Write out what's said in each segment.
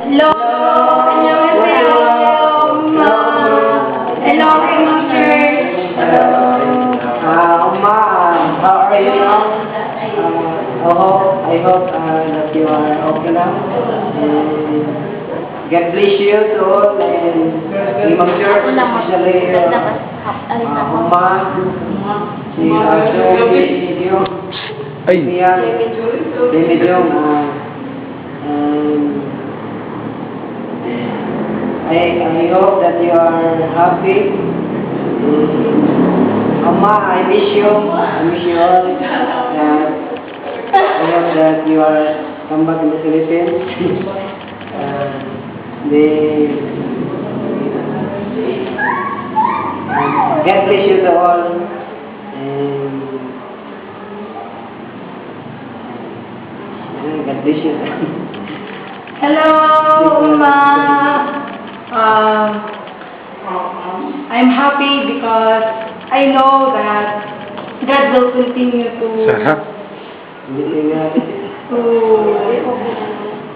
Hello. 안녕하세요. 엄마. Hello, Ma'am Church. Oma, how are you now? I hope that you are okay now. And God bless you to all. And Ma'am Church, especially Oma, si Aso, si Dio, si Mian, si Medium, I hope that you are happy. Amma, I miss you all. I hope that you are come back in the Philippines. God bless you to all. And God bless you. Hello, Uma. I'm happy because I know that God will continue to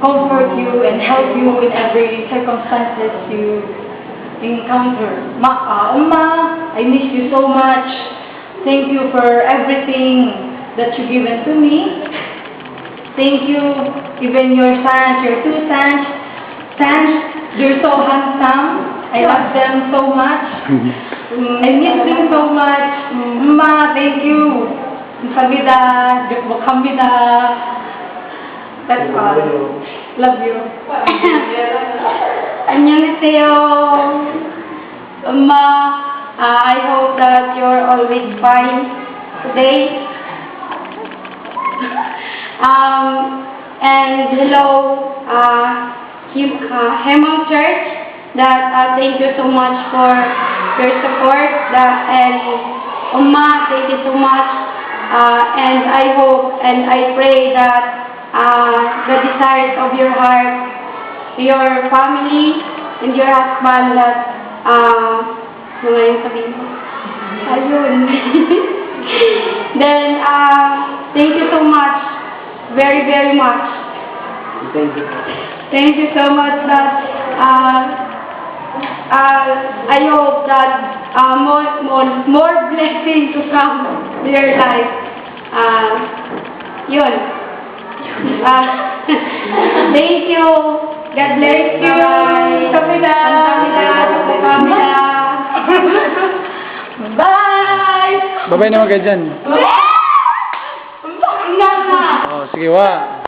comfort you and help you in every circumstances you encounter. Uma, I miss you so much. Thank you for everything that you given to me. Thank you, even your sons, your two sons, they're so handsome. I love them so much. I miss them so much. Ma, thank you. Kamida, Kamida. That's all. Love you. 안녕하세요. Ma, I hope that you're always fine today. And hello, Hemel Church, that thank you so much for your support, and Umma, thank you so much, and I hope and I pray that the desires of your heart, your family, and your husband, that ayun. Then, thank you so much, very, very much. Thank you. Thank you so much that I hope that more blessings to come to your life. Yun. Thank you. God bless you. Kamila. Bye! Babay naman kayo dyan. Bye! Oh, sige wa.